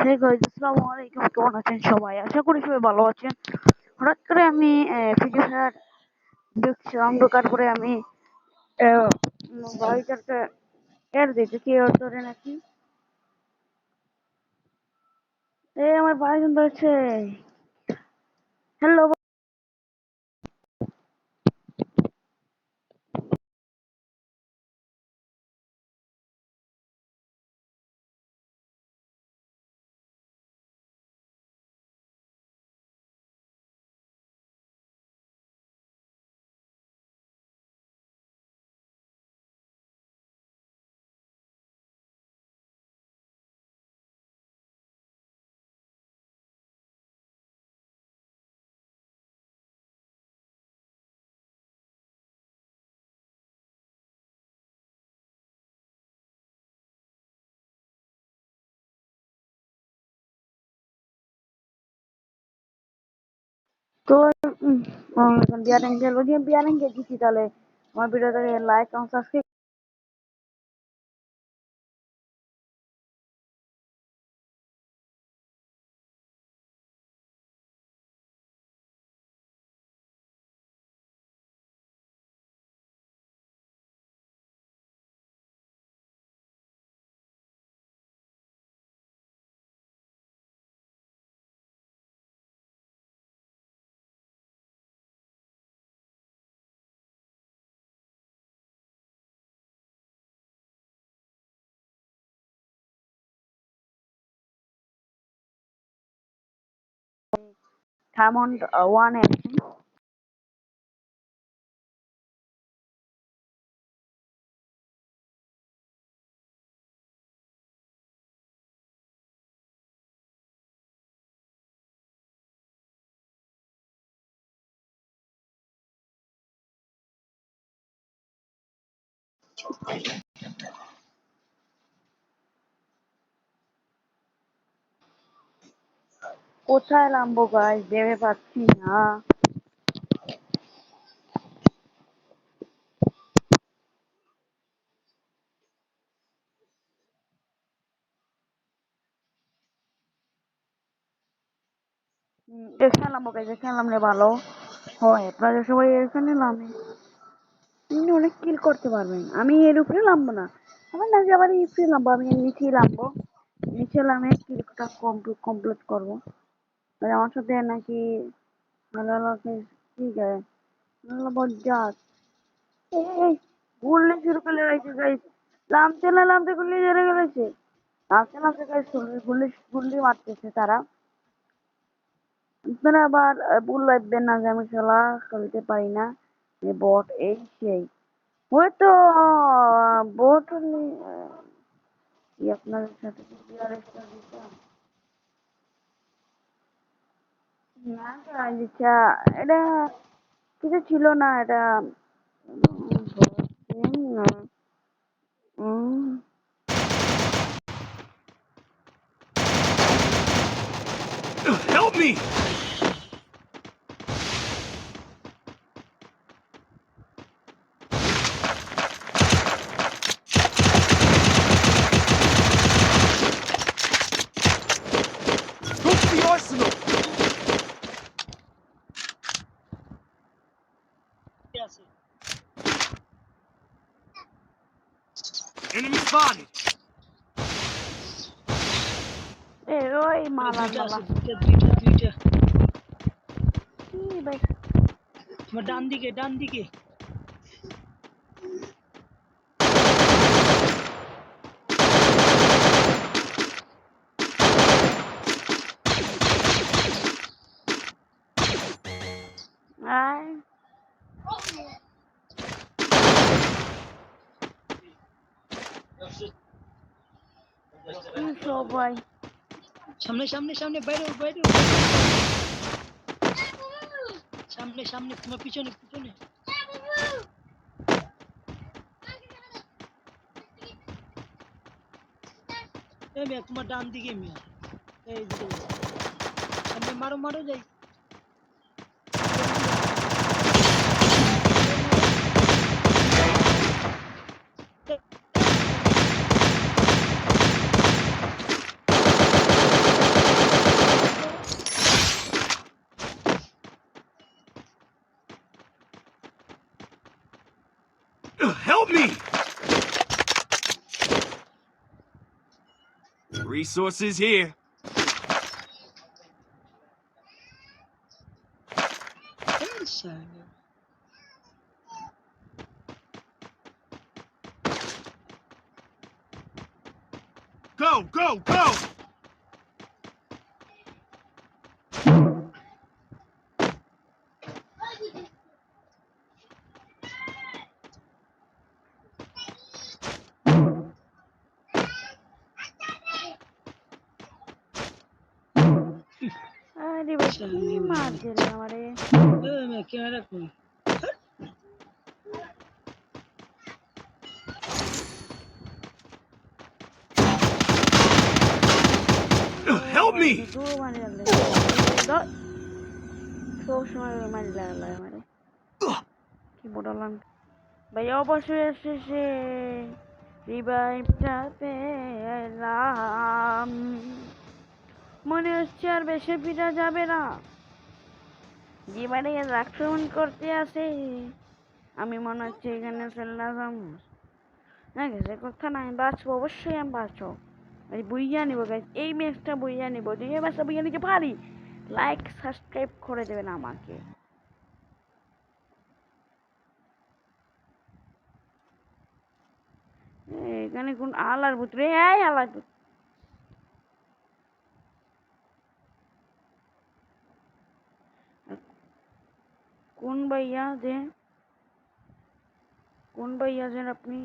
Hey guys, আসসালামু আলাইকুম। কেমন আছেন সবাই? আশা করি সবাই ভালো আছেন। হঠাৎ করে আমি ফ্রি ফায়ার ঢুকছিলাম, ঢোকার পরে আমি ভাইটাকে এর দিতে কি ওর ধরে নাকি আমার ভাইজন ধরেছে। হ্যালো। তো এখন বিয়ারিং খেলবো, দিয়ে বিয়ারিং গেছি। তাহলে আমার ভিডিওটাকে লাইক এবং সাবস্ক্রাইব। ডায়মন্ড 1 এ আছি। কোথায় নামবো গাইস, ভেবে পাচ্ছি না। এখানে নামবো গাইস, এখানে নামলে ভালো হয়। আপনারা সবাই এখানে নামে আপনি অনেক কিল করতে পারবেন। আমি এর উপরে নামবো না, আমার না যে আবার এই উপরে নামবো, আমি এর নিচেই নামবো। নিচে নামে কিলটা কমপ্লিট করবো। আর আমার সাথে নাকি ভালো লাগে কি গায়ে ভালো বজ্জাত এই গুল্লি শুরু করে রয়েছে গাইস। নামতে গুল্লি জেরে গেছে। নামতে গাইস গুল্লি গুল্লি মারতেছে তারা। আপনারা আবার ভুল লাগবেন না যে আমি খেলা খেলতে পারি না, বট এই সেই হয়তো বোট কি আপনাদের সাথে বিয়ারেস্টা দিতাম না। আচ্ছা, এটা কিছু ছিল না, এটা না। উম, Help me! Go to the arsenal! Yes. Enemy spotted! ওই মালার মালা দুইটা কি ভাই। তোমার ডান দিকে আয় কি সবাই সামনে বাইরে সামনে তোমার পিছনে এই মিয়া তোমার ডান দিকে মিয়া এই দিকে সামনে মারো যাই Resources here. এই শালা। Go, go, go! আরে ভাই কি মার দিলে আমারে। এই মেয়ে ক্যামেরা কই? Help me! তো মারি লাগলে সব সময় মারি লাগলে আমারে কি বললাম ভাই অবশ্যই শেষে রিভাইভটা পেলাম মনে হচ্ছে আর বেশি পিঠা যাবে না জীবনে আক্রমণ করতে আসে আমি মনে হচ্ছে এখানে চললাম না গেছে কথা নাই বাঁচবো অবশ্যই আমি বাঁচবো আমি বইয়া নিবো গাইজ এই ম্যাচটা বইয়া নিবো যদি এই ম্যাচটা বইয়া নিতে পারি লাইক সাবস্ক্রাইব করে দেবেন আমাকে এখানে কোন আলার ভূত রে এই আলার ভূত কোন ভাইয়া যে কোন ভাইয়া যেন আপনি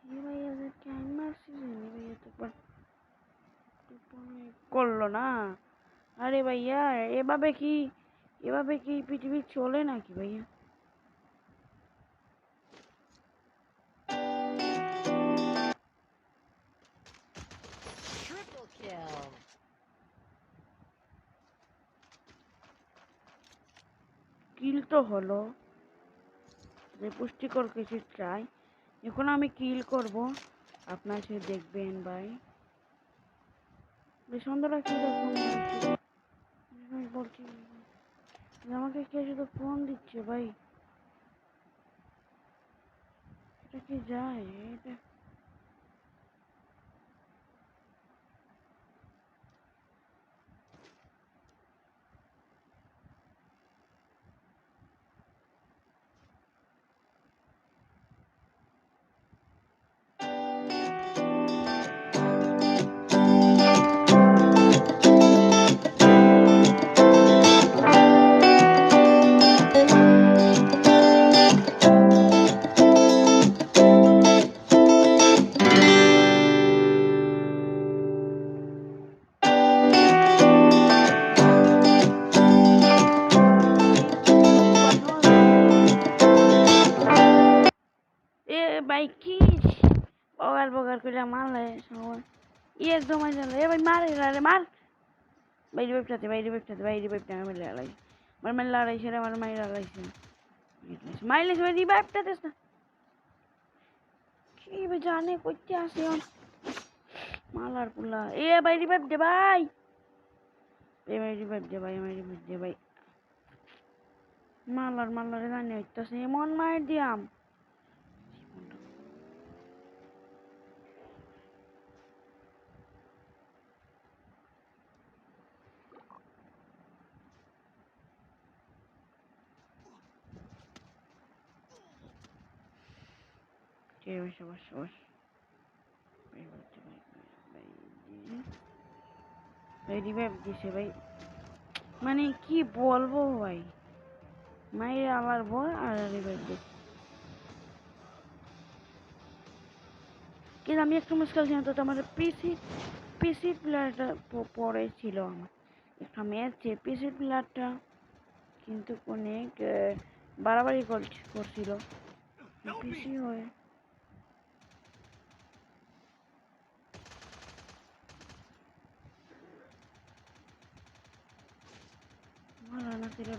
এই ভাইয়া যে টাইম মারছি জানি ভাইয়া তো করলো না আরে ভাইয়া এভাবে কি পৃথিবী চলে নাকি ভাইয়া Triple kill. কিল তো হলো যে পুষ্টিকর কিছু চাই এখন আমি কিল করব আপনার সে দেখবেন ভাই বেশ সুন্দর কি দেখুন বলছি আমাকে কে শুধু ফোন দিচ্ছে ভাই এটা কি যায় এটা এ ভাই কি বগার বগার করে মারলে সবাই একদম এ ভাই মারে রে মার বাইরে বেপটাতে আমি লড়াই মানে লড়াইছে রে আমার মাই লড়াইছে মাইলেছে ভাই রিভাইভটা দেস না কি বে জানে কইতে আসে মালার পুলা এ ভাই রিভাইভ দে ভাই আমার রিভাইভ দে ভাই মালার জানে হইতাছে এমন মার দিয়াম কে বস ভাই রিভাইভ দিছে ভাই মানে কি বলবো ভাই মায়ের আমার বল আর রিভাইভ দিছে কিন্তু আমি একটা মুশকিল ছিলাম তো আমার পিসি প্লেয়ারটা পরে ছিল আমার একটা ম্যাচে পিসি প্লেয়ারটা কিন্তু অনেক বাড়াবাড়ি করছিল পিসি হয়ে ভালো না ছিল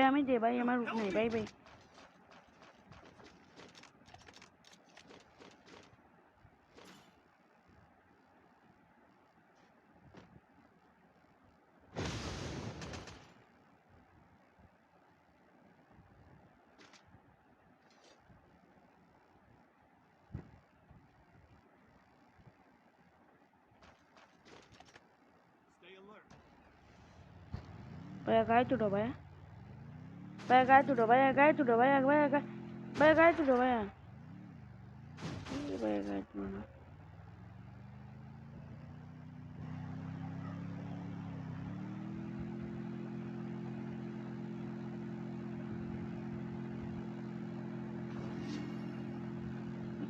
আমি দে ভাই আমার রুট নাই ভাই ভাই Stay alert. ভাইয়া গায়ে তুলো ভাইয়া ভাইয়া গায়ে তুলো ভাইয়া গায়ে তুলো ভাইয়া ভাইয়া ভাইয়া গায়ে তুলো ভাইয়া ভাইয়া গায়ে তুলো না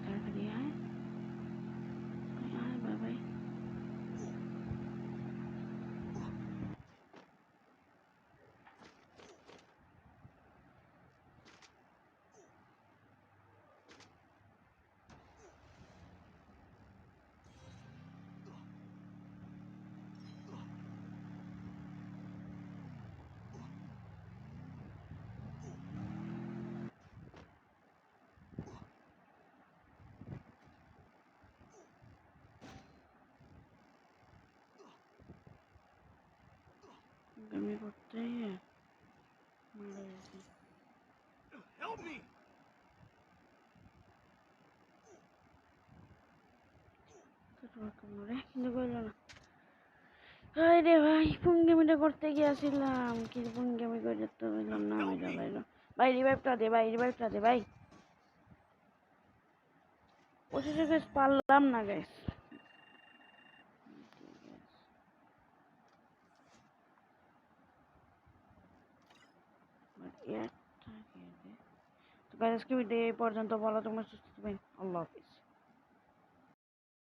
তাড়াতাড়ি আয় আয় ভাই আমি করতে মারা গেছি Help me! কিন্তু করলো না হাই রে ভাই পুঙ্গেমিটা করতে গিয়েছিলাম কিন্তু পুঙ্গেমি করে তো বললাম না আমি লাইলো ভাই রিভাইভটা দে ভাই অবশেষে গ্যাস পারলাম না গ্যাস তো গাইস আজকে ভিডিও এই পর্যন্ত ভালো তোমরা সুস্থ থাকবেন আল্লাহ হাফিজ